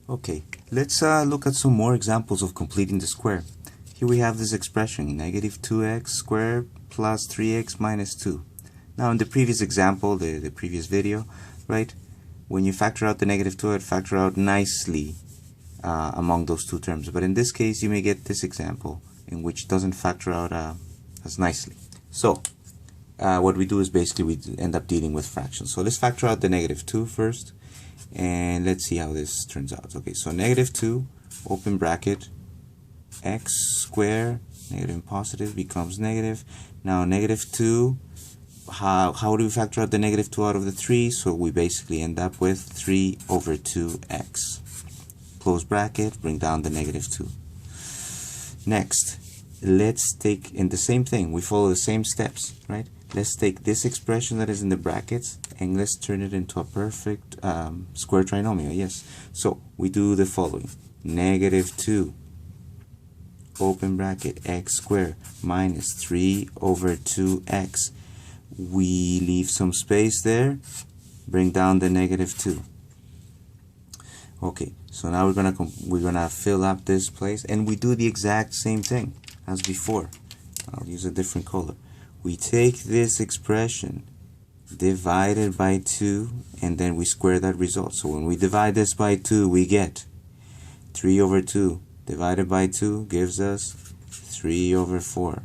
Okay, let's look at some more examples of completing the square. Here we have this expression, negative 2x squared plus 3x minus 2. Now in the previous example, the previous video, right, when you factor out the negative 2, it factor out nicely among those two terms. But in this case, you may get this example in which doesn't factor out as nicely. So what we do is basically we end up dealing with fractions. So let's factor out the negative 2 first, and let's see how this turns out. Okay, so negative 2, open bracket, x squared, negative and positive becomes negative. Now negative 2, how do we factor out the negative 2 out of the 3? So we basically end up with 3 over 2x. Close bracket, bring down the negative 2. Next, let's take, in the same thing, we follow the same steps, right? Let's take this expression that is in the brackets and let's turn it into a perfect square trinomial. Yes, so we do the following: negative 2, open bracket, x squared minus 3 over 2x. We leave some space there, bring down the negative 2. Okay, so now we're gonna fill up this place, and we do the exact same thing as before. I'll use a different color. We take this expression, divide it by 2, and then we square that result. So when we divide this by 2, we get 3 over 2 divided by 2 gives us 3 over 4.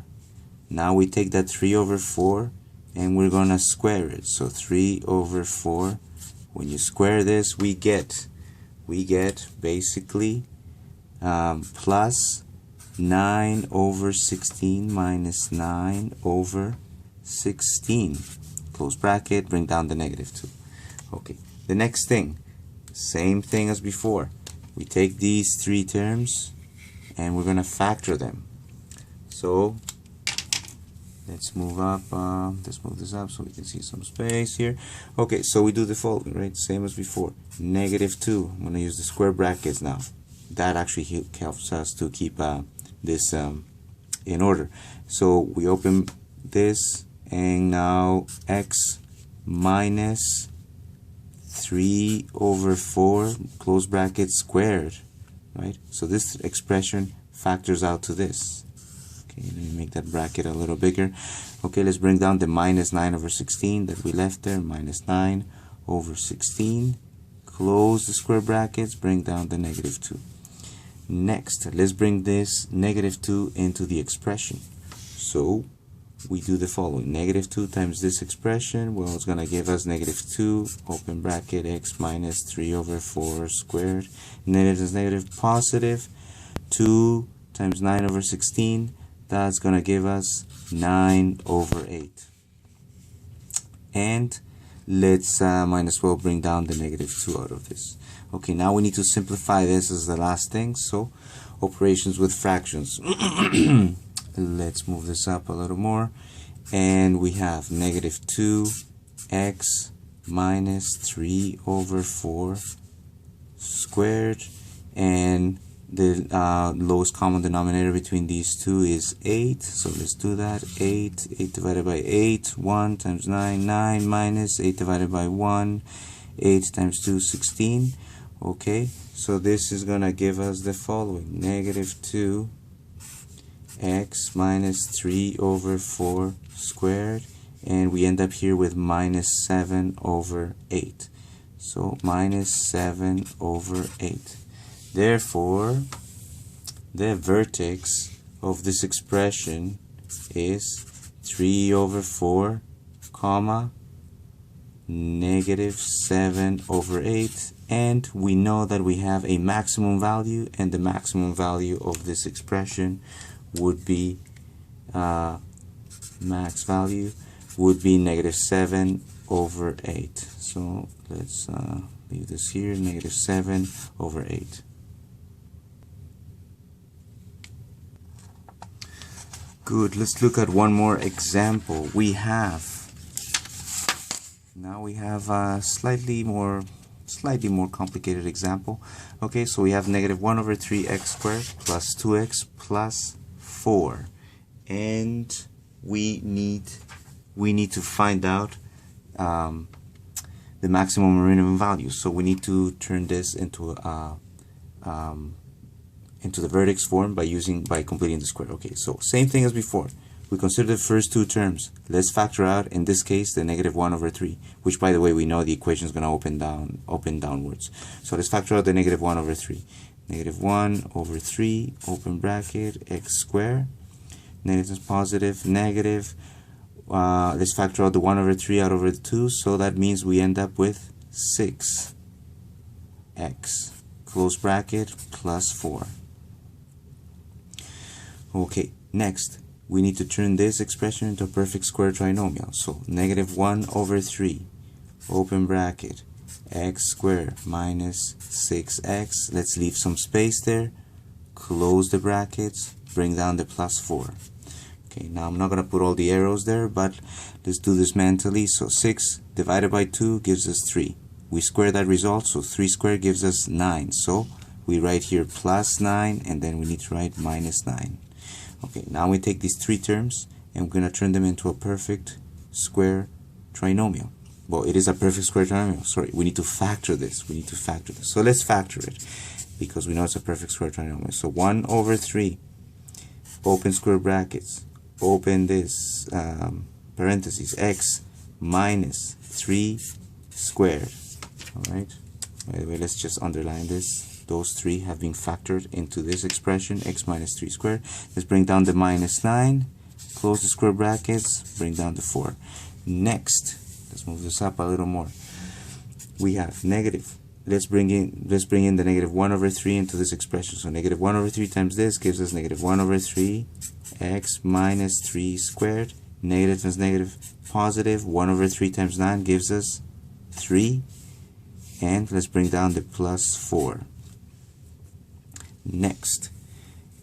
Now we take that 3 over 4 and we're gonna square it. So 3 over 4, when you square this, we get basically plus 9 over 16 minus 9 over 16. Close bracket, bring down the negative 2. Okay, the next thing, same thing as before. We take these three terms and we're going to factor them. So let's move up, let's move this up so we can see some space here. Okay, so we do the following, right? Same as before. Negative 2, I'm going to use the square brackets now. That actually helps us to keep this in order. So we open this, and now x minus 3 over 4, close bracket, squared, right? So this expression factors out to this. Okay, let me make that bracket a little bigger. Okay, let's bring down the minus 9 over 16 that we left there, minus 9 over 16. Close the square brackets, bring down the negative 2. Next, let's bring this negative 2 into the expression. So we do the following: negative 2 times this expression, well, it's going to give us negative 2, open bracket, x minus 3 over 4 squared. Negative is negative, positive 2 times 9 over 16, that's going to give us 9 over 8. And let's might as well bring down the negative 2 out of this. Okay, now we need to simplify this as the last thing. So operations with fractions. Let's move this up a little more, and we have negative 2x minus 3 over 4 squared, and the lowest common denominator between these two is 8. So let's do that. 8 divided by 8, 1 times 9, 9 minus 8 divided by 1, 8 times 2, 16. Okay, so this is going to give us the following: negative 2x minus 3 over 4 squared, and we end up here with minus 7 over 8. So minus 7 over 8. Therefore, the vertex of this expression is 3 over 4, comma, negative 7 over 8. And we know that we have a maximum value, and the maximum value of this expression would be max value would be negative 7 over 8. So let's leave this here, negative 7 over 8. Good, let's look at one more example. We have a slightly more complicated example. Okay, so we have negative 1 over 3x squared plus 2x plus 4, and we need to find out the maximum or minimum value. So we need to turn this into a into the vertex form by completing the square. Okay, so same thing as before. We consider the first two terms. Let's factor out, in this case, the negative 1 over 3, which, by the way, we know the equation is going to open downwards. So let's factor out the negative 1 over 3. Negative 1 over 3, open bracket, x squared. Negative is positive, negative. Let's factor out the 1 over 3 out over the 2, so that means we end up with 6x, close bracket, plus 4. Okay, next, we need to turn this expression into a perfect square trinomial. So negative 1 over 3, open bracket, x squared minus 6x. Let's leave some space there, close the brackets, bring down the plus 4. Okay, now I'm not going to put all the arrows there, but let's do this mentally. So 6 divided by 2 gives us 3. We square that result, so 3 squared gives us 9. So we write here plus 9, and then we need to write minus 9. Okay, now we take these three terms, and we're going to turn them into a perfect square trinomial. Well, it is a perfect square trinomial. Sorry, we need to factor this. So let's factor it, because we know it's a perfect square trinomial. So 1 over 3, open square brackets, open this parentheses, x minus 3 squared. Alright, by the way, let's just underline this. Those 3 have been factored into this expression, x minus 3 squared. Let's bring down the minus 9, close the square brackets, bring down the 4. Next, let's move this up a little more. We have negative. Let's bring in the negative 1 over 3 into this expression. So negative 1 over 3 times this gives us negative 1 over 3 x minus 3 squared. Negative times negative, positive. 1 over 3 times 9 gives us 3. And let's bring down the plus 4. Next,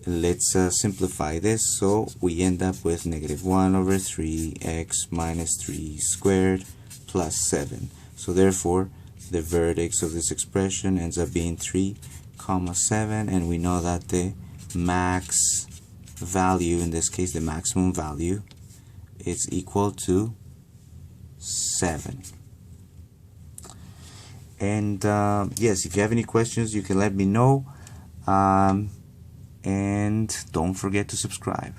let's simplify this. So we end up with negative 1 over 3 x minus 3 squared plus 7. So therefore, the vertex of this expression ends up being 3, 7, and we know that the max value, in this case the maximum value, is equal to 7. And yes, if you have any questions, you can let me know, and don't forget to subscribe.